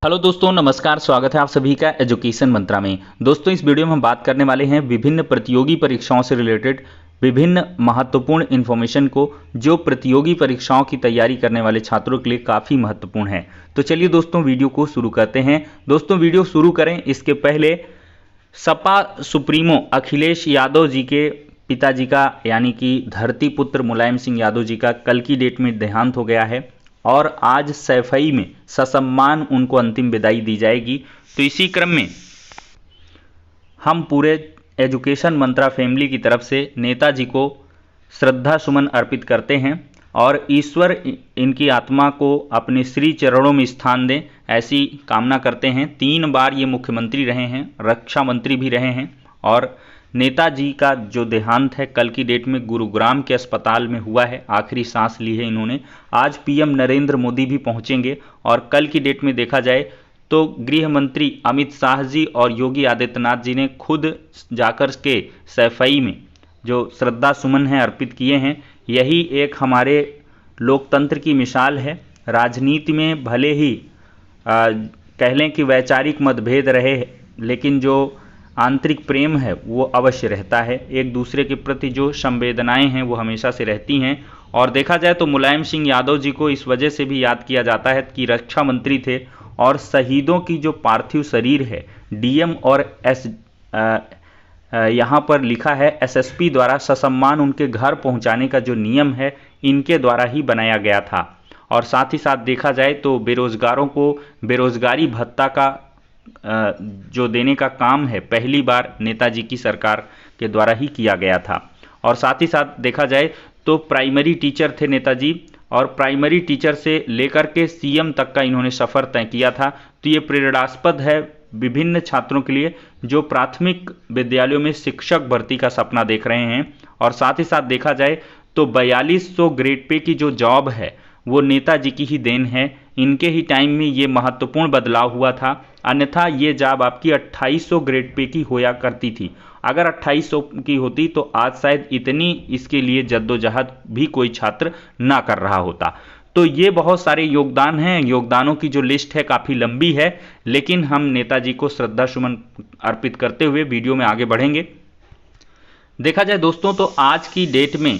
Hello दोस्तों, नमस्कार। स्वागत है आप सभी का एजुकेशन मंत्रा में। दोस्तों, इस वीडियो में हम बात करने वाले हैं विभिन्न प्रतियोगी परीक्षाओं से रिलेटेड विभिन्न महत्वपूर्ण इन्फॉर्मेशन को, जो प्रतियोगी परीक्षाओं की तैयारी करने वाले छात्रों के लिए काफ़ी महत्वपूर्ण है। तो चलिए दोस्तों, वीडियो को शुरू करते हैं। दोस्तों, वीडियो शुरू करें इसके पहले सपा सुप्रीमो अखिलेश यादव जी के पिताजी का यानी कि धरती पुत्र मुलायम सिंह यादव जी का कल की डेट में देहांत हो गया है और आज सैफई में ससम्मान उनको अंतिम विदाई दी जाएगी। तो इसी क्रम में हम पूरे एजुकेशन मंत्रा फैमिली की तरफ से नेताजी को श्रद्धा सुमन अर्पित करते हैं और ईश्वर इनकी आत्मा को अपने श्री चरणों में स्थान दें, ऐसी कामना करते हैं। 3 बार ये मुख्यमंत्री रहे हैं, रक्षा मंत्री भी रहे हैं और नेताजी का जो देहांत है कल की डेट में गुरुग्राम के अस्पताल में हुआ है। आखिरी सांस ली है इन्होंने। आज पीएम नरेंद्र मोदी भी पहुंचेंगे और कल की डेट में देखा जाए तो गृह मंत्री अमित शाह जी और योगी आदित्यनाथ जी ने खुद जाकर के सैफई में जो श्रद्धा सुमन है अर्पित किए हैं। यही एक हमारे लोकतंत्र की मिसाल है। राजनीति में भले ही कह लें कि वैचारिक मतभेद रहे, लेकिन जो आंतरिक प्रेम है वो अवश्य रहता है। एक दूसरे के प्रति जो संवेदनाएं हैं वो हमेशा से रहती हैं। और देखा जाए तो मुलायम सिंह यादव जी को इस वजह से भी याद किया जाता है कि रक्षा मंत्री थे और शहीदों की जो पार्थिव शरीर है डीएम और यहाँ पर लिखा है एसएसपी द्वारा ससम्मान उनके घर पहुँचाने का जो नियम है इनके द्वारा ही बनाया गया था। और साथ ही साथ देखा जाए तो बेरोजगारों को बेरोजगारी भत्ता का जो देने का काम है पहली बार नेताजी की सरकार के द्वारा ही किया गया था। और साथ ही साथ देखा जाए तो प्राइमरी टीचर थे नेताजी और प्राइमरी टीचर से लेकर के सीएम तक का इन्होंने सफ़र तय किया था। तो ये प्रेरणास्पद है विभिन्न छात्रों के लिए जो प्राथमिक विद्यालयों में शिक्षक भर्ती का सपना देख रहे हैं। और साथ ही साथ देखा जाए तो 4200 ग्रेड पे की जो जॉब है वो नेताजी की ही देन है। इनके ही टाइम में ये महत्वपूर्ण बदलाव हुआ था, अन्यथा ये जॉब आपकी 2800 ग्रेड पे की होया करती थी। अगर 2800 की होती तो आज शायद इतनी इसके लिए जद्दोजहद भी कोई छात्र ना कर रहा होता। तो ये बहुत सारे योगदान हैं। योगदानों की जो लिस्ट है काफ़ी लंबी है, लेकिन हम नेताजी को श्रद्धा सुमन अर्पित करते हुए वीडियो में आगे बढ़ेंगे। देखा जाए दोस्तों तो आज की डेट में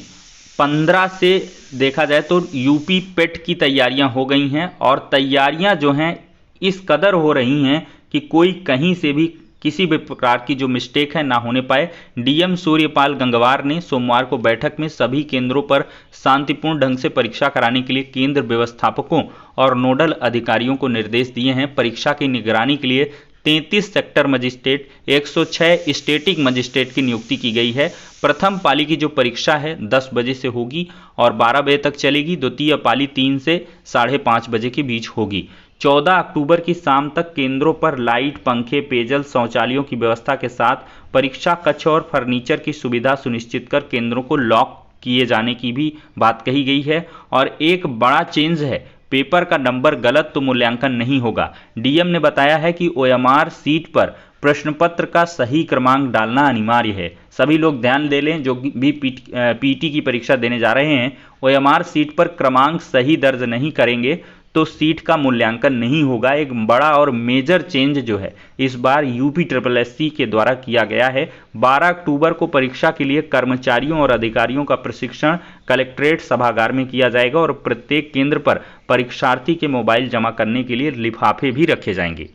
15 से देखा जाए तो यूपी पेट की तैयारियां हो गई हैं और तैयारियां जो हैं इस कदर हो रही हैं कि कोई कहीं से भी किसी भी प्रकार की जो मिस्टेक है ना होने पाए। डीएम सूर्यपाल गंगवार ने सोमवार को बैठक में सभी केंद्रों पर शांतिपूर्ण ढंग से परीक्षा कराने के लिए केंद्र व्यवस्थापकों और नोडल अधिकारियों को निर्देश दिए हैं। परीक्षा की निगरानी के लिए 33 सेक्टर मजिस्ट्रेट 106 स्टेटिक मजिस्ट्रेट की नियुक्ति की गई है। प्रथम पाली की जो परीक्षा है 10 बजे से होगी और 12 बजे तक चलेगी। द्वितीय पाली 3 से 5:30 बजे के बीच होगी। 14 अक्टूबर की शाम तक केंद्रों पर लाइट, पंखे, पेयजल, शौचालयों की व्यवस्था के साथ परीक्षा कक्ष और फर्नीचर की सुविधा सुनिश्चित कर केंद्रों को लॉक किए जाने की भी बात कही गई है। और एक बड़ा चेंज है, पेपर का नंबर गलत तो मूल्यांकन नहीं होगा। डीएम ने बताया है कि ओएमआर सीट पर प्रश्न पत्र का सही क्रमांक डालना अनिवार्य है। सभी लोग ध्यान दे लें, जो भी पीटी की परीक्षा देने जा रहे हैं, ओएमआर सीट पर क्रमांक सही दर्ज नहीं करेंगे तो सीट का मूल्यांकन नहीं होगा। एक बड़ा और मेजर चेंज जो है इस बार यूपी SSSC के द्वारा किया गया है। 12 अक्टूबर को परीक्षा के लिए कर्मचारियों और अधिकारियों का प्रशिक्षण कलेक्ट्रेट सभागार में किया जाएगा और प्रत्येक केंद्र पर परीक्षार्थी के मोबाइल जमा करने के लिए लिफाफे भी रखे जाएंगे।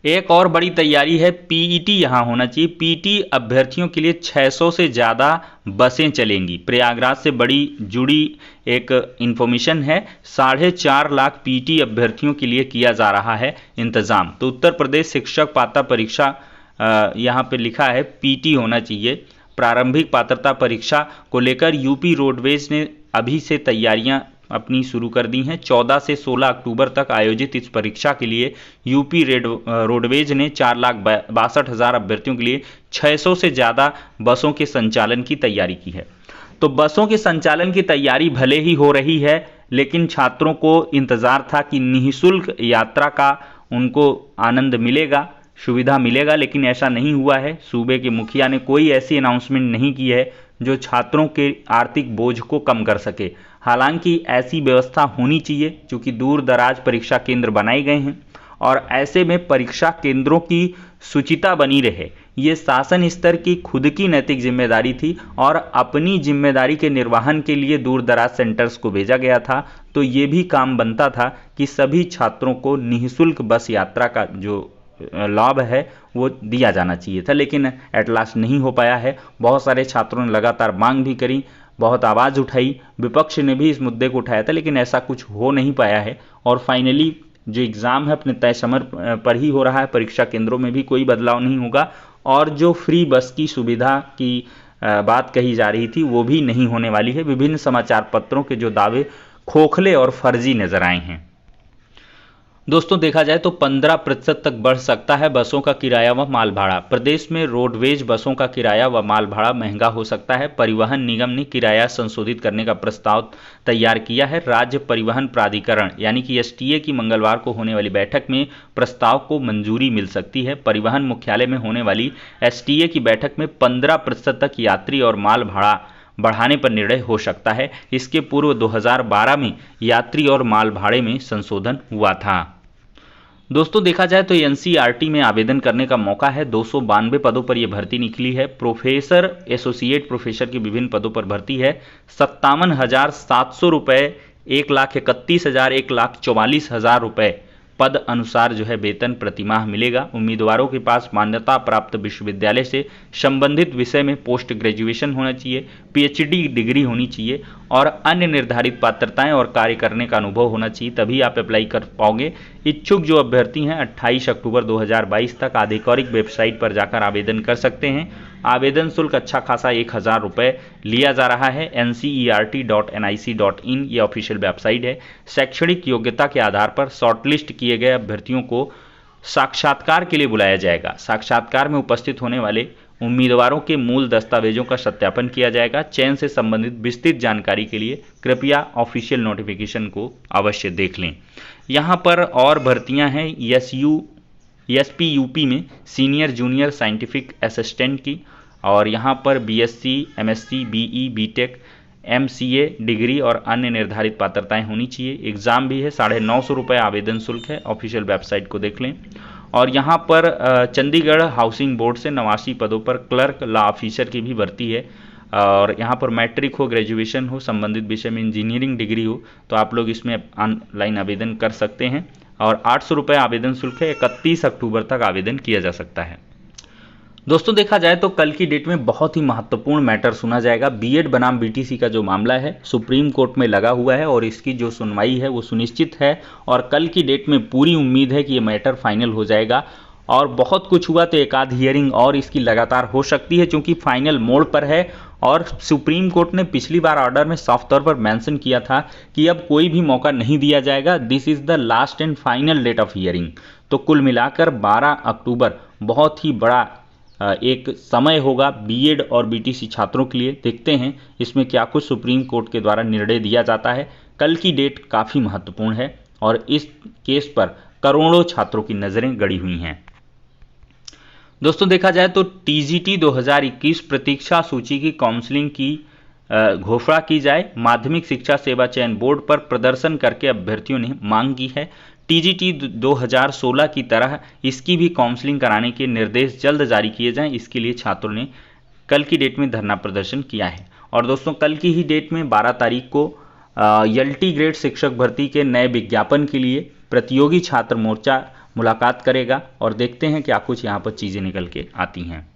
एक और बड़ी तैयारी है, पीईटी यहाँ होना चाहिए। पीटी अभ्यर्थियों के लिए 600 से ज़्यादा बसें चलेंगी। प्रयागराज से बड़ी जुड़ी एक इन्फॉर्मेशन है। 4.5 लाख पीटी अभ्यर्थियों के लिए किया जा रहा है इंतज़ाम। तो उत्तर प्रदेश शिक्षक पात्रता परीक्षा यहाँ पे लिखा है पीटी होना चाहिए। प्रारंभिक पात्रता परीक्षा को लेकर यूपी रोडवेज ने अभी से तैयारियां अपनी शुरू कर दी हैं। 14 से 16 अक्टूबर तक आयोजित इस परीक्षा के लिए यूपी रोडवेज ने 4,62,000 अभ्यर्थियों के लिए 600 से ज़्यादा बसों के संचालन की तैयारी की है। तो बसों के संचालन की तैयारी भले ही हो रही है, लेकिन छात्रों को इंतज़ार था कि निःशुल्क यात्रा का उनको आनंद मिलेगा, सुविधा मिलेगा, लेकिन ऐसा नहीं हुआ है। सूबे के मुखिया ने कोई ऐसी अनाउंसमेंट नहीं की है जो छात्रों के आर्थिक बोझ को कम कर सके। हालांकि ऐसी व्यवस्था होनी चाहिए, क्योंकि दूर दराज परीक्षा केंद्र बनाए गए हैं और ऐसे में परीक्षा केंद्रों की शुचिता बनी रहे, ये शासन स्तर की खुद की नैतिक जिम्मेदारी थी और अपनी जिम्मेदारी के निर्वहन के लिए दूर दराज सेंटर्स को भेजा गया था। तो ये भी काम बनता था कि सभी छात्रों को निःशुल्क बस यात्रा का जो लाभ है वो दिया जाना चाहिए था, लेकिन एट लास्ट नहीं हो पाया है। बहुत सारे छात्रों ने लगातार मांग भी करी, बहुत आवाज़ उठाई, विपक्ष ने भी इस मुद्दे को उठाया था, लेकिन ऐसा कुछ हो नहीं पाया है। और फाइनली जो एग्ज़ाम है अपने तय समय पर ही हो रहा है, परीक्षा केंद्रों में भी कोई बदलाव नहीं होगा और जो फ्री बस की सुविधा की बात कही जा रही थी वो भी नहीं होने वाली है। विभिन्न समाचार पत्रों के जो दावे खोखले और फर्जी नजर आए हैं। दोस्तों देखा जाए तो 15% तक बढ़ सकता है बसों का किराया व माल भाड़ा। प्रदेश में रोडवेज बसों का किराया व माल भाड़ा महंगा हो सकता है। परिवहन निगम ने किराया संशोधित करने का प्रस्ताव तैयार किया है। राज्य परिवहन प्राधिकरण यानी कि एसटीए की मंगलवार को होने वाली बैठक में प्रस्ताव को मंजूरी मिल सकती है। परिवहन मुख्यालय में होने वाली एसटीए की बैठक में 15% तक यात्री और माल भाड़ा बढ़ाने पर निर्णय हो सकता है। इसके पूर्व 2012 में यात्री और माल भाड़े में संशोधन हुआ था। दोस्तों देखा जाए तो एनसीईआरटी में आवेदन करने का मौका है। 292 पदों पर यह भर्ती निकली है। प्रोफेसर, एसोसिएट प्रोफेसर की विभिन्न पदों पर भर्ती है। 57,700 रुपये, 1,31,000, 1,44,000 रुपये पद अनुसार जो है वेतन प्रतिमाह मिलेगा। उम्मीदवारों के पास मान्यता प्राप्त विश्वविद्यालय से संबंधित विषय में पोस्ट ग्रेजुएशन होना चाहिए, पीएचडी डिग्री होनी चाहिए और अन्य निर्धारित पात्रताएं और कार्य करने का अनुभव होना चाहिए, तभी आप अप्लाई कर पाओगे। इच्छुक जो अभ्यर्थी हैं 28 अक्टूबर 2022 तक आधिकारिक वेबसाइट पर जाकर आवेदन कर सकते हैं। आवेदन शुल्क अच्छा खासा 1,000 रुपये लिया जा रहा है। ncert.nic.in ये ऑफिशियल वेबसाइट है। शैक्षणिक योग्यता के आधार पर शॉर्टलिस्ट किए गए अभ्यर्थियों को साक्षात्कार के लिए बुलाया जाएगा। साक्षात्कार में उपस्थित होने वाले उम्मीदवारों के मूल दस्तावेजों का सत्यापन किया जाएगा। चयन से संबंधित विस्तृत जानकारी के लिए कृपया ऑफिशियल नोटिफिकेशन को अवश्य देख लें। यहाँ पर और भर्तियाँ हैं एसपीयूपी में सीनियर जूनियर साइंटिफिक असिस्टेंट की, और यहाँ पर BSc, MSc, BE, BTech, MCA degree और अन्य निर्धारित पात्रताएं होनी चाहिए। एग्ज़ाम भी है। 950 रुपये आवेदन शुल्क है। ऑफिशियल वेबसाइट को देख लें। और यहाँ पर चंडीगढ़ हाउसिंग बोर्ड से 89 पदों पर क्लर्क, लॉ ऑफिसर की भी भर्ती है। और यहाँ पर मैट्रिक हो, ग्रेजुएशन हो, संबंधित विषय में इंजीनियरिंग डिग्री हो, तो आप लोग इसमें ऑनलाइन आवेदन कर सकते हैं। और 800 रुपये आवेदन शुल्क है। 31 अक्टूबर तक आवेदन किया जा सकता है। दोस्तों देखा जाए तो कल की डेट में बहुत ही महत्वपूर्ण मैटर सुना जाएगा। बीएड बनाम बीटीसी का जो मामला है सुप्रीम कोर्ट में लगा हुआ है और इसकी जो सुनवाई है वो सुनिश्चित है और कल की डेट में पूरी उम्मीद है कि ये मैटर फाइनल हो जाएगा। और बहुत कुछ हुआ तो एक आध हियरिंग और इसकी लगातार हो सकती है, क्योंकि फाइनल मोड़ पर है। और सुप्रीम कोर्ट ने पिछली बार ऑर्डर में साफ तौर पर मेंशन किया था कि अब कोई भी मौका नहीं दिया जाएगा, this is the last and final date of hearing. तो कुल मिलाकर 12 अक्टूबर बहुत ही बड़ा एक समय होगा बीएड और बीटीसी छात्रों के लिए। देखते हैं इसमें क्या कुछ सुप्रीम कोर्ट के द्वारा निर्णय दिया जाता है। कल की डेट काफ़ी महत्वपूर्ण है और इस केस पर करोड़ों छात्रों की नज़रें गड़ी हुई हैं। दोस्तों देखा जाए तो टीजीटी 2021 प्रतीक्षा सूची की काउंसलिंग की घोषणा की जाए। माध्यमिक शिक्षा सेवा चयन बोर्ड पर प्रदर्शन करके अभ्यर्थियों ने मांग की है। टीजीटी 2016 की तरह इसकी भी काउंसलिंग कराने के निर्देश जल्द जारी किए जाएं। इसके लिए छात्रों ने कल की डेट में धरना प्रदर्शन किया है। और दोस्तों कल की ही डेट में 12 तारीख को एलटी ग्रेड शिक्षक भर्ती के नए विज्ञापन के लिए प्रतियोगी छात्र मोर्चा मुलाकात करेगा और देखते हैं क्या कुछ यहाँ पर चीज़ें निकल के आती हैं।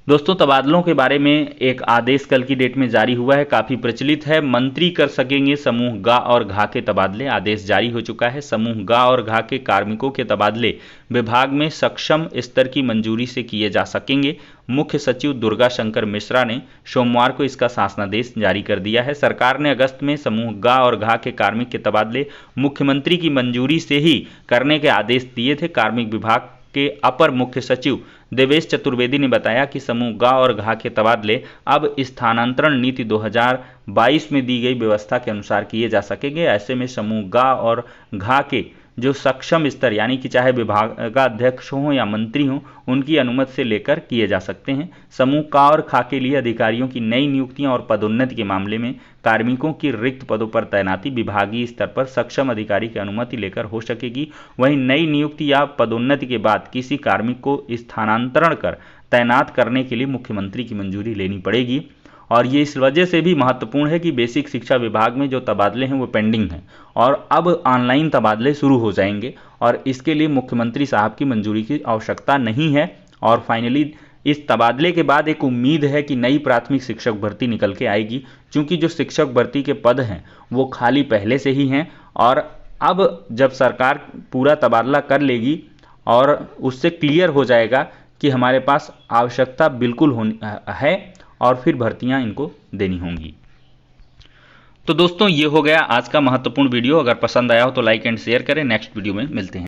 दोस्तों तबादलों के बारे में एक आदेश कल की डेट में जारी हुआ है, काफ़ी प्रचलित है। मंत्री कर सकेंगे समूह ग और घ के तबादले, आदेश जारी हो चुका है। समूह ग और घ के कार्मिकों के तबादले विभाग में सक्षम स्तर की मंजूरी से किए जा सकेंगे। मुख्य सचिव दुर्गा शंकर मिश्रा ने सोमवार को इसका शासनादेश जारी कर दिया है। सरकार ने अगस्त में समूह ग और घ के कार्मिक के तबादले मुख्यमंत्री की मंजूरी से ही करने के आदेश दिए थे। कार्मिक विभाग के अपर मुख्य सचिव देवेश चतुर्वेदी ने बताया कि समूह ग और घ के तबादले अब स्थानांतरण नीति 2022 में दी गई व्यवस्था के अनुसार किए जा सकेंगे। ऐसे में समूह ग और घ के जो सक्षम स्तर यानी कि चाहे विभागाध्यक्ष हों या मंत्री हों, उनकी अनुमति से लेकर किए जा सकते हैं। समूह क और ख के लिए अधिकारियों की नई नियुक्तियां और पदोन्नति के मामले में कार्मिकों की रिक्त पदों पर तैनाती विभागीय स्तर पर सक्षम अधिकारी की अनुमति लेकर हो सकेगी। वहीं नई नियुक्ति या पदोन्नति के बाद किसी कार्मिक को स्थानांतरण कर तैनात करने के लिए मुख्यमंत्री की मंजूरी लेनी पड़ेगी। और ये इस वजह से भी महत्वपूर्ण है कि बेसिक शिक्षा विभाग में जो तबादले हैं वो पेंडिंग हैं और अब ऑनलाइन तबादले शुरू हो जाएंगे और इसके लिए मुख्यमंत्री साहब की मंजूरी की आवश्यकता नहीं है। और फाइनली इस तबादले के बाद एक उम्मीद है कि नई प्राथमिक शिक्षक भर्ती निकल के आएगी, क्योंकि जो शिक्षक भर्ती के पद हैं वो खाली पहले से ही हैं और अब जब सरकार पूरा तबादला कर लेगी और उससे क्लियर हो जाएगा कि हमारे पास आवश्यकता बिल्कुल है और फिर भर्तियां इनको देनी होंगी। तो दोस्तों ये हो गया आज का महत्वपूर्ण वीडियो। अगर पसंद आया हो तो लाइक एंड शेयर करें। नेक्स्ट वीडियो में मिलते हैं।